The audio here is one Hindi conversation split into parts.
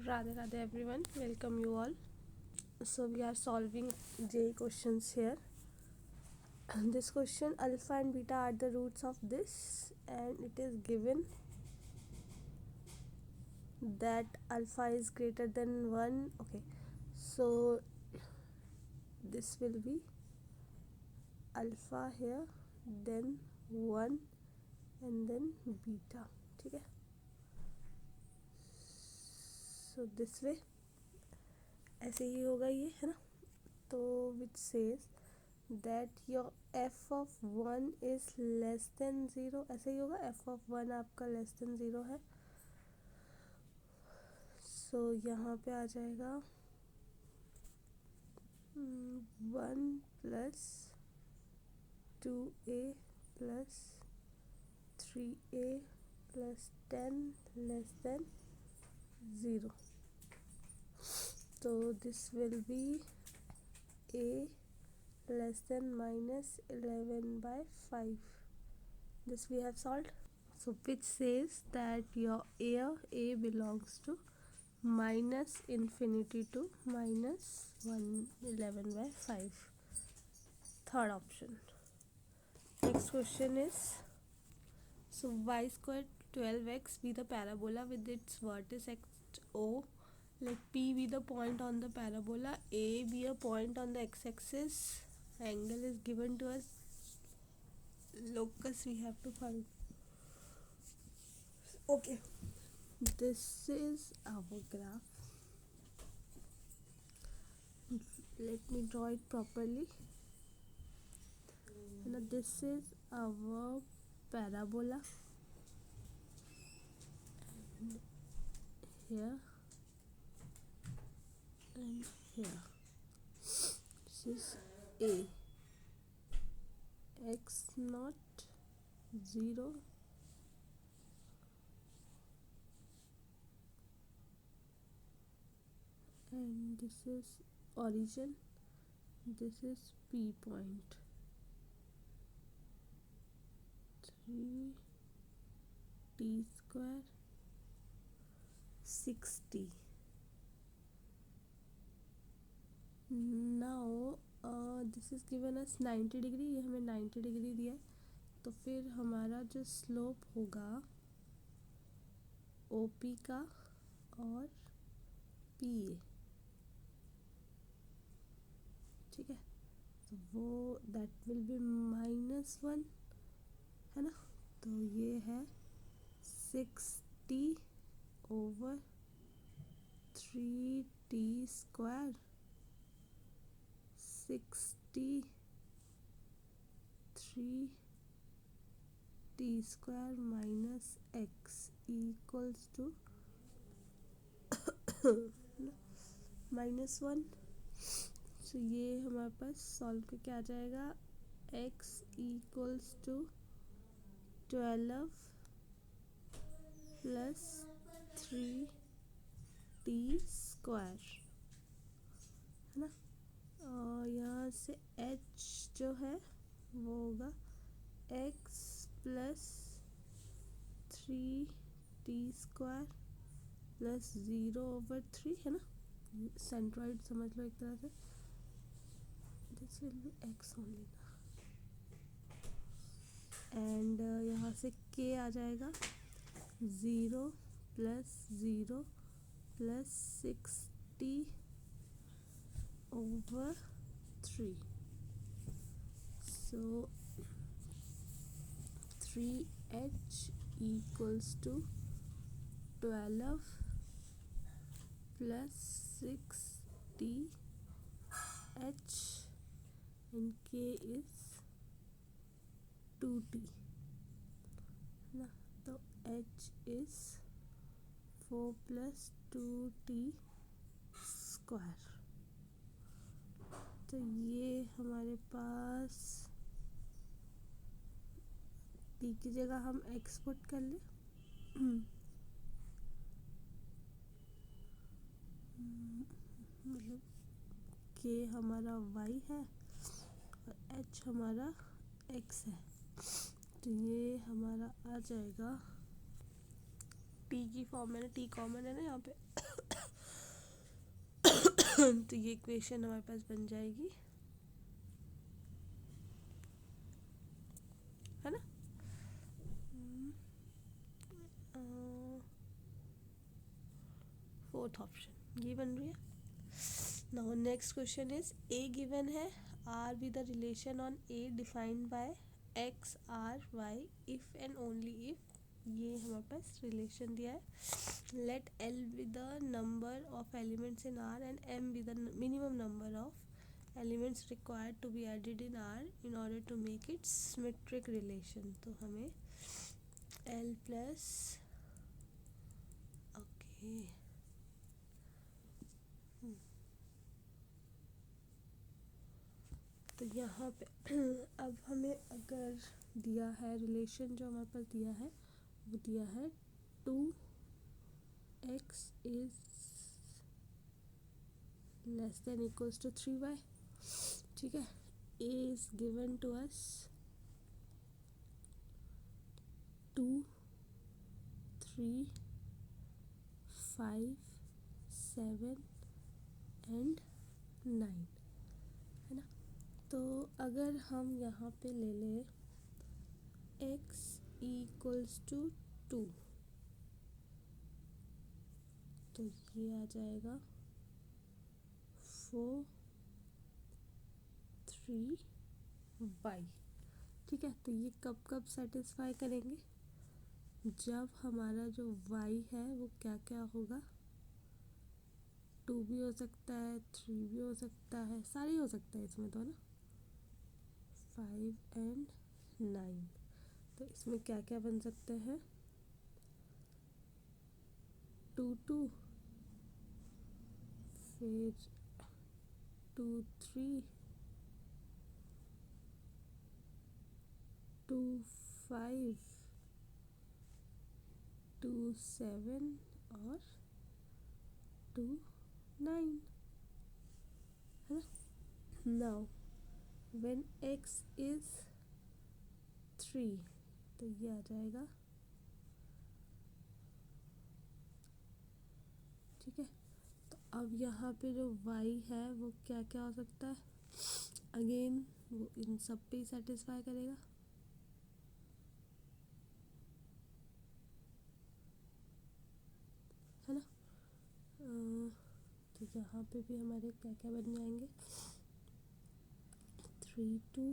Radhe Radhe everyone, welcome you all. So we are solving JEE questions here. And this question, alpha and beta are the roots of this, and it is given that alpha is greater than 1. Okay, so this will be alpha here, then 1 and then beta. ठीक है, so this way ऐसे ही होगा ये, है ना. तो which says that your f of 1 is less than 0, ऐसे ही होगा. f of 1 आपका less than 0 है. so यहाँ पे आ जाएगा 1 plus 2a plus 3a plus 10 less than 0. तो this will be a less than minus 11 by 5. This we have solved. So which says that your a belongs to minus infinity to minus 111 by 5. Third option. Next question is, so y squared 12x be the parabola with its vertex at O. Let P be the point on the parabola, A be a point on the x-axis, angle is given to us, locus we have to find. Okay, this is our graph. Let me draw it properly. Now this is our parabola, and here and here. This is A, x naught 0, and this is origin, this is P point. 3 t square 60. Now this is given as 90 degree, ये हमें 90 डिग्री दिया है. तो फिर हमारा जो स्लोप होगा OP का और PA, ठीक है, तो वो दैट विल बी -1, है ना. तो ये है 60 over 3t square 60 3t square minus x equals to -1. तो ये हमारे पास सॉल्व करके आ जाएगा x equals to 12 plus 3t square, है ना. और यहाँ से h जो है वो होगा x plus 3t square plus 0/3, है ना. सेंट्रॉइड समझ लो एक तरह से. This will be x only, and यहाँ से k आ जाएगा 0 plus 0 plus 60/3. So 3h equals to 12 plus 60h and k is 2t, ना. तो h is 4 plus 2t square. तो ये हमारे पास t की जगह हम x पुट कर ले. मतलब k हमारा y है और h हमारा x है. तो ये हमारा आ जाएगा t की फॉर्म में, t कॉमन है ना यहाँ पे. तो ये इक्वेशन हमारे पास बन जाएगी, है ना। फोर्थ ऑप्शन ये बन रही है। Now next question is A given है, R with the relation on A defined by x R y if and only if, ये हमारे पास रिलेशन दिया है। Let L with the number of elements in R and M with the minimum number of elements required to be added in R in order to make it symmetric relation. तो हमें एल प्लस, ओके, तो यहाँ पे अब हमें अगर दिया है रिलेशन, जो हमारे पास दिया है वो दिया है 2x is less than equals to 3y, ठीक है। a is given to us 2, 3, 5, 7 and 9, है ना। तो अगर हम यहाँ पे ले लें x इक्वल्स टू 2, तो ये आ जाएगा 4, 3y, ठीक है। तो ये कब कब सेटिस्फाई करेंगे, जब हमारा जो y है वो क्या क्या होगा, 2 भी हो सकता है, 3 भी हो सकता है, सारे हो सकता है इसमें तो, है ना, 5 एंड 9। तो इसमें क्या क्या बन सकते हैं, 2 2, फिर 2 3, 2 5, 2 7 और 2 9, है ना। नाउ व्हेन x इज 3, तो ये आ जाएगा, ठीक है। तो अब यहाँ पे जो y है वो क्या क्या हो सकता है, अगेन वो इन सब पे ही सेटिस्फाई करेगा, है ना। तो यहाँ पे भी हमारे क्या क्या बन जाएंगे, 3 2,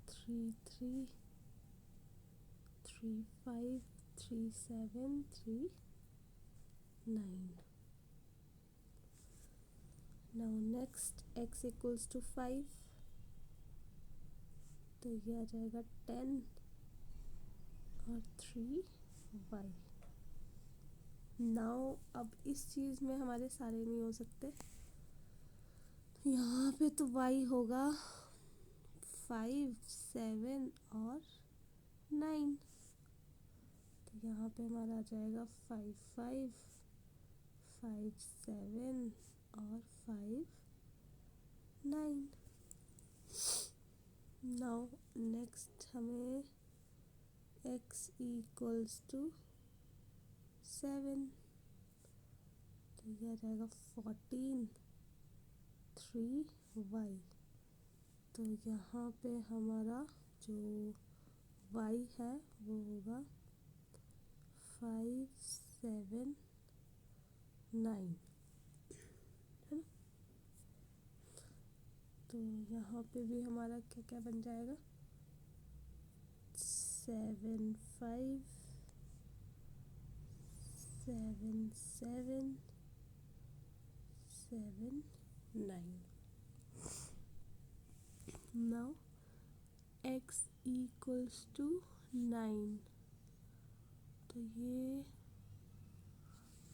3 3, 3 5, 3 7, 3 9। Now next x equals to 5, तो ये आ जाएगा 10 और 3y। नाउ अब इस चीज़ में हमारे सारे नहीं हो सकते, तो यहाँ पे तो y होगा 5 7 और 9, तो यहाँ पे हमारा आ जाएगा 5 5, 5 7 और 5 9। नाउ नेक्स्ट हमें x इक्वल्स टू 7, तो ये आ जाएगा 14 3y। तो यहाँ पे हमारा जो y है वो होगा 5 7 9, है ना। तो यहाँ पे भी हमारा क्या क्या बन जाएगा, 7 5, 7 7, 7 9। नाउ x इक्वल्स टू 9, तो ये,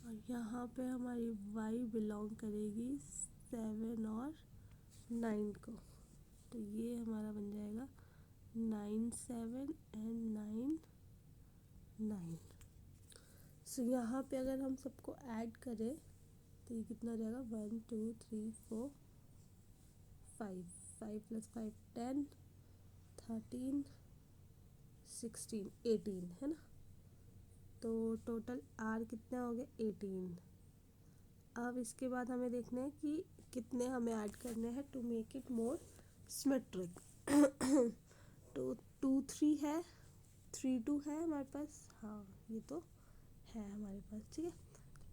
और यहाँ पे हमारी y बिलोंग करेगी 7 और 9 को, तो ये हमारा बन जाएगा 9 7 एंड 9 9। सो यहाँ पे अगर हम सबको ऐड करें तो ये कितना हो जाएगा, 1 2 3 4 5, 5 + 5 10, 13 16 18, है ना। तो टोटल आर कितना हो गया 18। अब इसके बाद हमें देखना है कि कितने हमें ऐड करने हैं to make it more symmetric. तो 2 3 है, 3 2 है हमारे पास, हाँ ये तो है हमारे पास, ठीक है।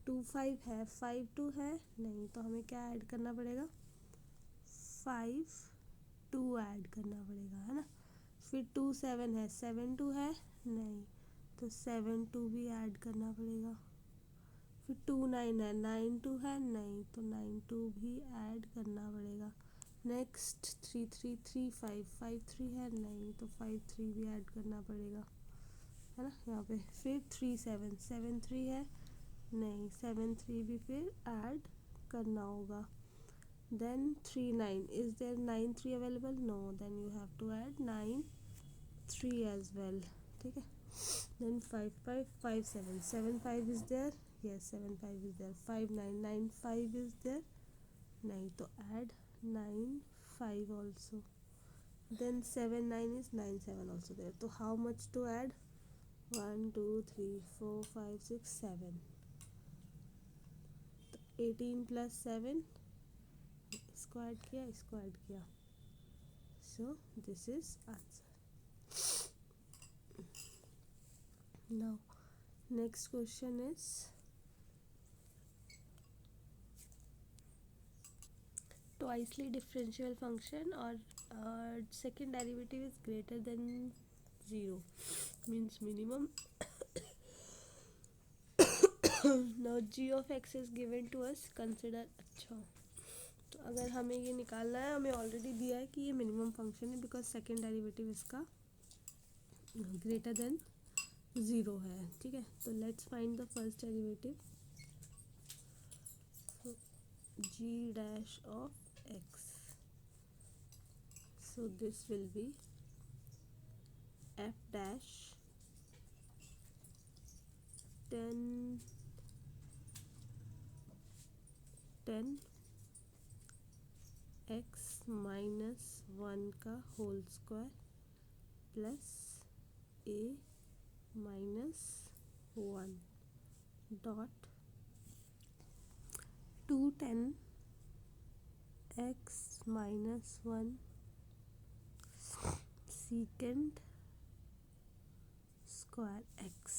2 5 है, 5 2 है नहीं, तो हमें क्या ऐड करना पड़ेगा, 5 2 ऐड करना पड़ेगा, है ना। फिर 2 7 है, 7 2 है नहीं, तो 7 2 भी ऐड करना पड़ेगा। फिर 2 9 है, 9 2 है नहीं, तो 9 2 भी ऐड करना पड़ेगा। नेक्स्ट 3 3 3 5 5 3 है नहीं, तो 5 3 भी ऐड करना पड़ेगा, है ना यहाँ पे। फिर 3 7 7 3 है नहीं, 7 3 भी फिर ऐड करना होगा। Then 3 9, is there 9 3 available, no, then you have to add 9 3 as well, ठीक है। Then 5 5 5 7 7 5 is there, yes 7 5 is there, 5 9 9 5 is there नहीं, तो add 9 5 also, then 7 9 is 9 7 also there, तो how much to add, 1 2 3 4 5 6 7, तो 18 plus 7, इसको ऐड किया, इसको ऐड किया, so this is answer. Now next question is twice differential function or second derivative is greater than 0 means minimum. Now g of x is given to us, consider, अच्छा तो अगर हमें ये निकालना है, हमें ऑलरेडी दिया है कि ये मिनिमम फंक्शन है बिकॉज सेकेंड डेरिवेटिव इसका ग्रेटर देन 0 है, ठीक है। तो let's find the first derivative, g dash of x, so this will be f dash 10 x minus 1 का whole square plus a minus 1 dot 2 10 x minus 1 secant square x.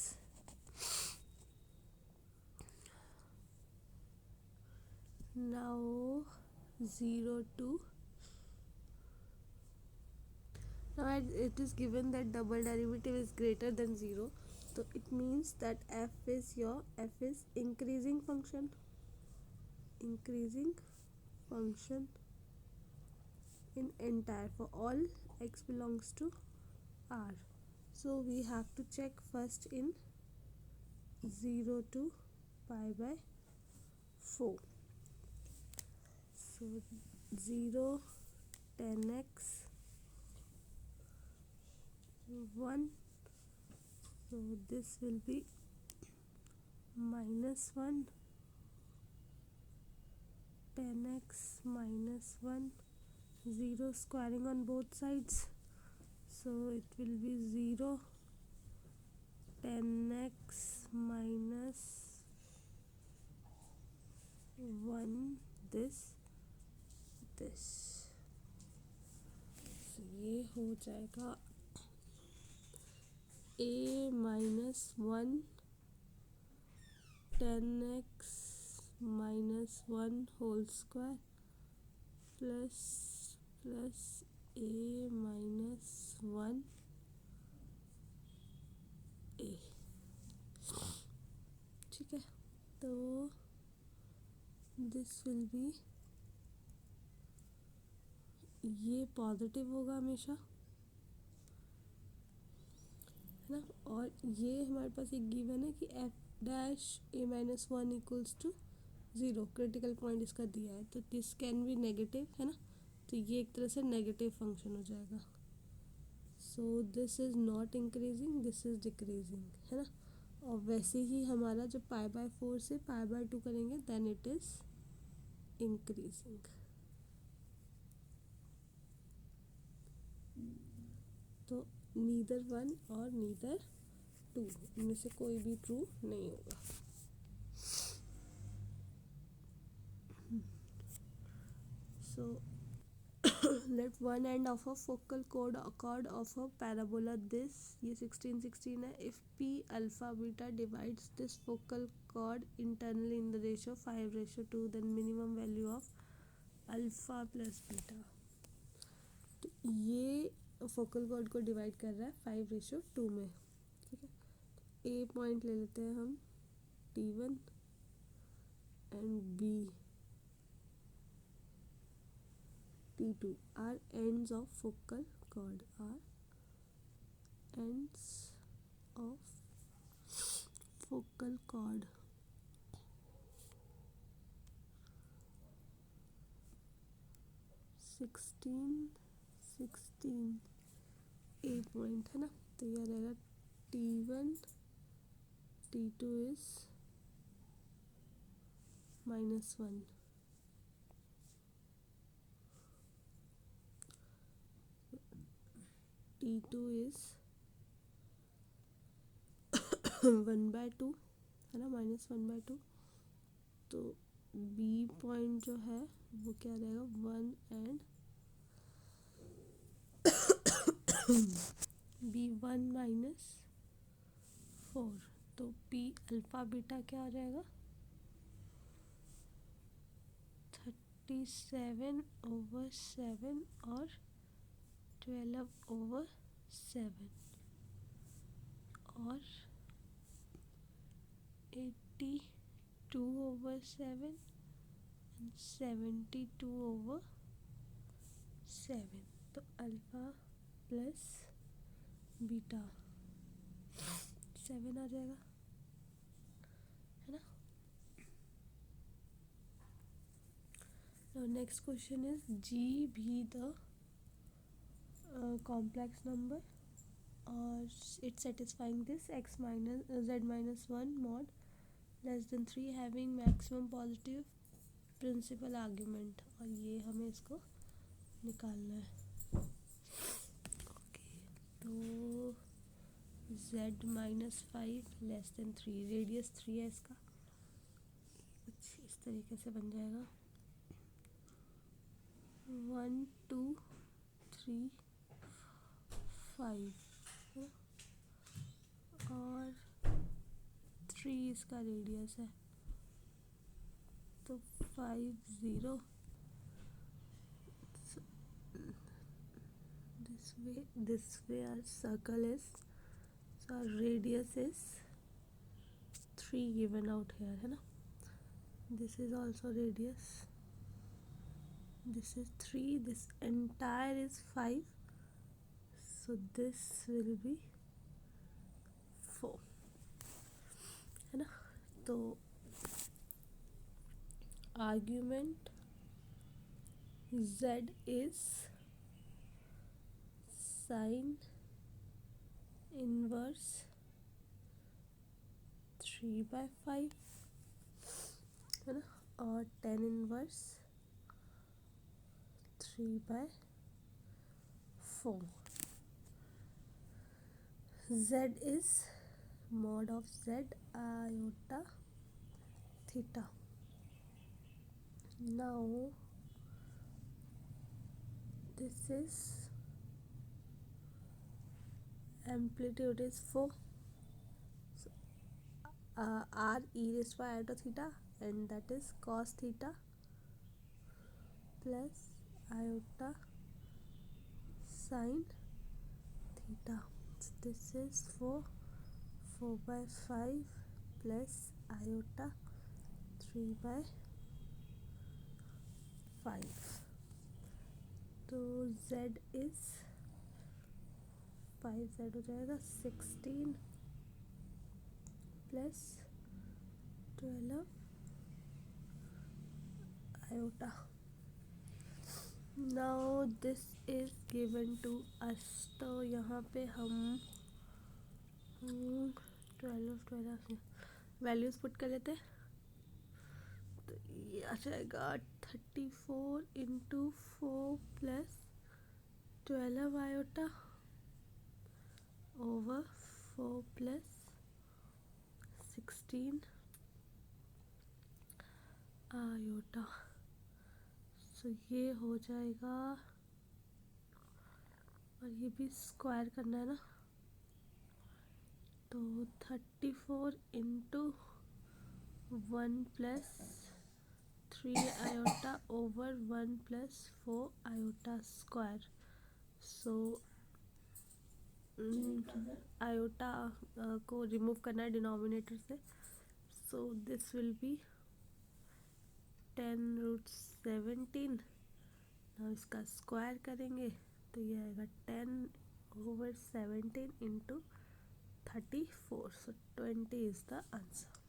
Now 0 to, now it is given that double derivative is greater than 0, so it means that f is increasing function in entire, for all x belongs to R. So we have to check first in 0 to pi by 4. So 0 10x 1, so this will be minus 1 10x minus 1, 0 squaring on both sides, so it will be 0 10x minus 1 this, so ये हो जाएगा a minus 1 10x minus 1 whole square plus a minus 1 a, ठीक है। तो दिस विल बी, ये पॉजिटिव होगा हमेशा, है ना, और ये हमारे पास एक गिवन है कि f dash a minus 1 equals to 0, critical point इसका दिया है, तो दिस कैन बी नेगेटिव, है ना, तो ये एक तरह से नेगेटिव फंक्शन हो जाएगा। So this is not increasing, this is decreasing, है ना। और वैसे ही हमारा जब पाई बाय 4 से पाई बाय 2 करेंगे देन इट इज़ इंक्रीजिंग। तो नीदर 1 और नीदर 2, इनमें से कोई भी ट्रू नहीं होगा। सो let one end of a focal chord of a parabola this, ये 16 है, if p alpha beta divides this focal chord internally in the ratio 5:2, then minimum value of alpha plus beta। तो ये फोकल कॉर्ड को डिवाइड कर रहा है 5:2 में, ठीक है। ए पॉइंट ले लेते हैं हम T1 and be T2 are ends of focal chord, are ends of focal chord। Sixteen A point है ना, तो यह रहेगा T1 T2 is -1, T2 is 1/2 है ना, -1/2। तो बी पॉइंट जो है वो क्या रहेगा 1 एंड B1 -4, तो P अल्फा बीटा क्या हो जाएगा 37/7 और 12/7 और 82/7 एंड 72/7। तो अल्फा प्लस बीटा 7 आ जाएगा, है ना। Next question is z be the complex number और it satisfying this x minus z-1 mod less than 3 having maximum positive principal argument, और ये हमें इसको निकालना है। ओके, तो z-5 लेस देन 3, रेडियस 3 है इसका, कुछ इस तरीके से बन जाएगा 1 2 3 5 और 3 इसका रेडियस है, तो 5 0। this way our circle is, so our radius is 3 given out here, है ना। this is also radius, this is 3, this entire is 5, so this will be 4, है ना। तो argument z is sin inverse 3/5, है ना, और tan inverse 3/4। z is mod of z iota theta। now this is amplitude is 4, so, r e raised by iota theta, and that is cos theta plus iota sin theta, so this is 4/5 plus iota 3/5। तो z is 5z हो जाएगा 16 plus 12 iota। now this is given to us, तो यहाँ पे हम 12 वैल्यूज पुट कर लेते हैं, तो ये आ जाएगा 34 into 4 plus 12 iota over 4 plus 16 iota. So ये हो जाएगा, और ये भी स्क्वायर करना है ना, तो 34 into 1 plus 3 iota over 1 plus 4 iota square. So iota को रिमूव करना है डिनोमिनेटर से, सो दिस विल बी 10√17। ना इसका स्क्वायर करेंगे तो ये आएगा 10/17 into 34, so 20 is the answer.